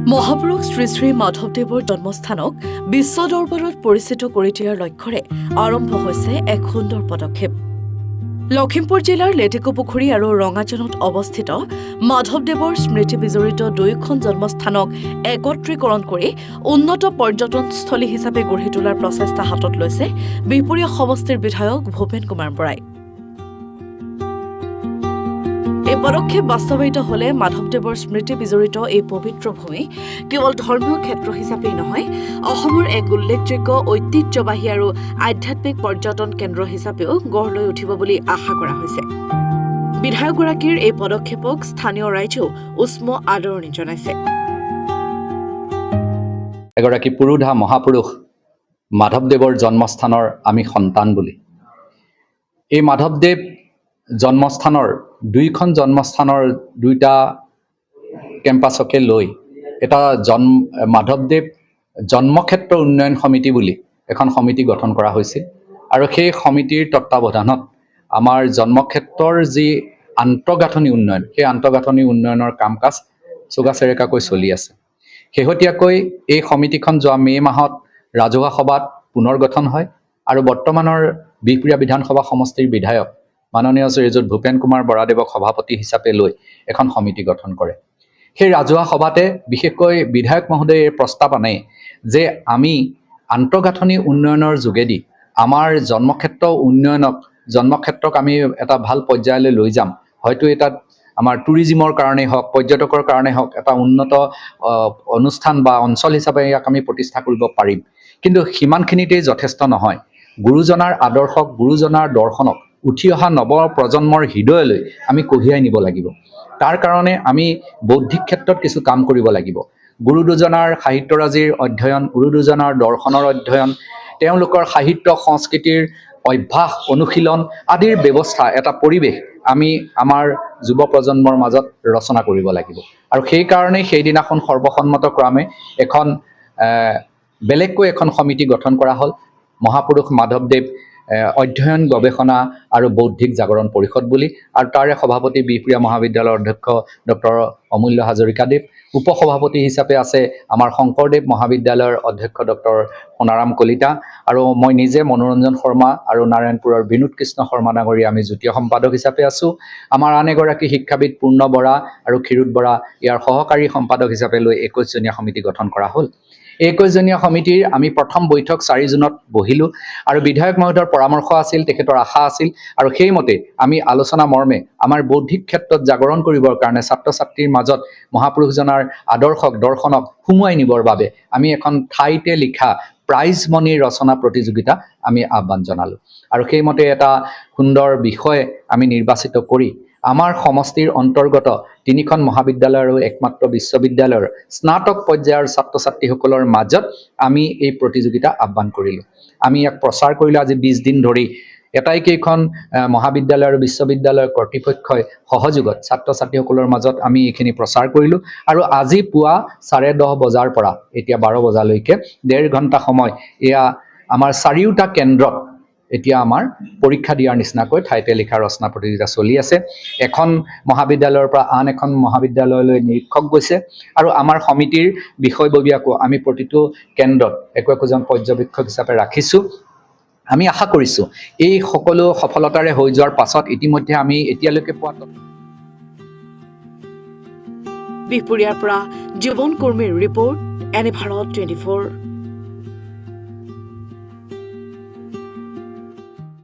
মহাপুৰুষ শ্ৰী শ্ৰী মাধৱদেৱৰ জন্মস্থানক বিশ্ব দৰবাৰত পৰিচিত কৰি দিয়াৰ লক্ষ্যৰে আৰম্ভ হৈছে এক সুন্দৰ পদক্ষেপ। লখিমপুৰ জিলাৰ লেটেকুপুখুৰী আৰু ৰঙাজানত অৱস্থিত মাধৱদেৱৰ স্মৃতি বিজড়িত দুয়োখন জন্মস্থানক একত্ৰীকৰণ কৰি উন্নত পৰ্যটনস্থলী হিচাপে গঢ়ি তোলাৰ প্ৰচেষ্টা হাতত লৈছে বিহপুৰীয়া সমষ্টিৰ বিধায়ক ভূপেন কুমাৰ বৰাই। এই পদক্ষেপ বাস্তৱায়িত হলে মাধৱদেৱৰ স্মৃতি বিজড়িত এই পবিত্ৰ ভূমি কেৱল ধৰ্মীয় ক্ষেত্ৰ হিচাপেই নহয়, অসমৰ এক উল্লেখযোগ্য ঐতিহ্যবাহী আৰু আধ্যাত্মিক পৰ্যটন কেন্দ্ৰ হিচাপেও গঢ় লৈ উঠিব বুলি আশা কৰা হৈছে। বিধায়কগৰাকীৰ এই পদক্ষেপক স্থানীয় ৰাইজেও উষ্ম আদৰণি জনাইছে। এগৰাকী পুৰুধা মহাপুৰুষ মাধৱদেৱৰ জন্মস্থানৰ আমি সন্তান বুলি এই মাধৱদেৱ জন্মস্থানৰ দুইখন জন্মস্থানৰ দুইটা কেম্পাছকে লৈ এটা মাধৱদেৱ জন্মক্ষেত্ৰ উন্নয়ন সমিতি বুলি এখন সমিতি গঠন কৰা হৈছিল আৰু সেই সমিতিৰ তত্ত্বাৱধানত আমাৰ জন্মক্ষেত্ৰৰ যি আন্তঃগাঁথনি উন্নয়ন, সেই আন্তঃগাঁথনি উন্নয়নৰ কাম কাজ চোগাচেৰেকাকৈ চলি আছে। শেহতীয়াকৈ এই সমিতিখন যোৱা মে' মাহত ৰাজহুৱা সভাত পুনৰ গঠন হয় আৰু বৰ্তমানৰ বিহপুৰীয়া বিধানসভা সমষ্টিৰ বিধায়ক মাননীয় শ্ৰীযুত ভূপেন কুমাৰ বৰাদেৱক সভাপতি হিচাপে লৈ এখন সমিতি গঠন কৰে। সেই ৰাজহুৱা সভাতে বিশেষকৈ বিধায়ক মহোদয়ে প্ৰস্তাৱ আনে যে আমি আন্তঃগাঁথনি উন্নয়নৰ যোগেদি আমাৰ জন্মক্ষেত্ৰক আমি এটা ভাল পৰ্যায়লৈ লৈ যাম। হয়তো এটাত আমাৰ টুৰিজিমৰ কাৰণেই হওক, পৰ্যটকৰ কাৰণেই হওক, এটা উন্নত অনুষ্ঠান বা অঞ্চল হিচাপে ইয়াক আমি প্ৰতিষ্ঠা কৰিব পাৰিম। কিন্তু সিমানখিনিতেই যথেষ্ট নহয়। গুৰুজনাৰ আদৰ্শক, গুৰুজনাৰ দৰ্শনক উঠি অহা নৱ প্ৰজন্মৰ হৃদয়লৈ আমি কঢ়িয়াই নিব লাগিব। তাৰ কাৰণে আমি বৌদ্ধিক ক্ষেত্ৰত কিছু কাম কৰিব লাগিব। গুৰু দুজনাৰ সাহিত্যৰাজিৰ অধ্যয়ন, গুৰু দুজনাৰ দৰ্শনৰ অধ্যয়ন, তেওঁলোকৰ সাহিত্য সংস্কৃতিৰ অভ্যাস, অনুশীলন আদিৰ ব্যৱস্থা, এটা পৰিৱেশ আমি আমাৰ যুৱ প্ৰজন্মৰ মাজত ৰচনা কৰিব লাগিব। আৰু সেইকাৰণেই সেইদিনাখন সৰ্বসন্মতক্ৰমে বেলেগকৈ এখন সমিতি গঠন কৰা হ'ল, মহাপুৰুষ মাধৱদেৱ অধ্যয়ন, গৱেষণা আৰু বৌদ্ধিক জাগৰণ পৰিষদ বুলি। আৰু তাৰে সভাপতি বিহপুৰীয়া মহাবিদ্যালয়ৰ অধ্যক্ষ ডক্টৰ অমূল্য হাজৰিকাদেৱ, উপসভাপতি হিচাপে আছে আমাৰ শংকৰদেৱ মহাবিদ্যালয়ৰ অধ্যক্ষ ডক্টৰ সোণাৰাম কলিতা, আৰু মই নিজে মনোৰঞ্জন শৰ্মা আৰু নাৰায়ণপুৰৰ বিনোদ কৃষ্ণ শৰ্মা ডাঙৰীয়া আমি যুটীয় সম্পাদক হিচাপে আছোঁ। আমাৰ আন এগৰাকী শিক্ষাবিদ পূৰ্ণ বৰা আৰু ক্ষীৰোদ বৰা ইয়াৰ সহকাৰী সম্পাদক হিচাপে লৈ 21জনীয়া সমিতি গঠন কৰা হ'ল। 21জনীয়া সমিতিৰ আমি প্ৰথম বৈঠক 4 জুনত বহিলোঁ আৰু বিধায়ক মহোদয়ৰ পৰামৰ্শ আছিল, তেখেতৰ আশা আছিল, আৰু সেইমতে আমি আলোচনা মৰ্মে আমাৰ বৌদ্ধিক ক্ষেত্ৰত জাগৰণ কৰিবৰ কাৰণে ছাত্ৰ ছাত্ৰীৰ মাজত মহাপুৰুষজনাৰ আদৰ্শক, দৰ্শনক সুমুৱাই নিবৰ বাবে আমি এখন ঠাইতে লিখা প্ৰাইজ মনি ৰচনা প্ৰতিযোগিতা আমি আহ্বান জনালোঁ। আৰু সেইমতে এটা সুন্দৰ বিষয় আমি নিৰ্বাচিত কৰি আমাৰ সমষ্টিৰ অন্তৰ্গত 3খন মহাবিদ্যালয় আৰু একমাত্ৰ বিশ্ববিদ্যালয়ৰ স্নাতক পৰ্যায়ৰ ছাত্ৰ ছাত্ৰীসকলৰ মাজত আমি এই প্ৰতিযোগিতা আহ্বান কৰিলোঁ। আমি ইয়াক প্ৰচাৰ কৰিলোঁ আজি 20 দিন ধৰি। এটাইকেইখন মহাবিদ্যালয় আৰু বিশ্ববিদ্যালয়ৰ কৰ্তৃপক্ষই সহযোগত ছাত্ৰ ছাত্ৰীসকলৰ মাজত আমি এইখিনি প্ৰচাৰ কৰিলোঁ। আৰু আজি পুৱা 10:30 বজাৰ পৰা এতিয়া 12 বজালৈকে 1.5 ঘণ্টা সময় এয়া আমাৰ 4টা কেন্দ্ৰত এতিয়া আমাৰ পৰীক্ষা দিয়াৰ নিচিনাকৈ ঠাইতে লিখা ৰচনা প্ৰতিযোগিতা চলি আছে। এখন মহাবিদ্যালয়ৰ পৰা আন এখন মহাবিদ্যালয়লৈ নিৰীক্ষক গৈছে আৰু আমাৰ সমিতিৰ বিষয়ববীয়াকো আমি প্ৰতিটো কেন্দ্ৰত একোজন পৰ্যবেক্ষক হিচাপে ৰাখিছোঁ। আমি আশা কৰিছোঁ এই সকলো সফলতাৰে হৈ যোৱাৰ পাছত ইতিমধ্যে আমি এতিয়ালৈকে পোৱা বিহপুৰীয়াৰ পৰা জীৱন কৰ্মীৰ ৰিপৰ্ট, এনে ভাৰত 24।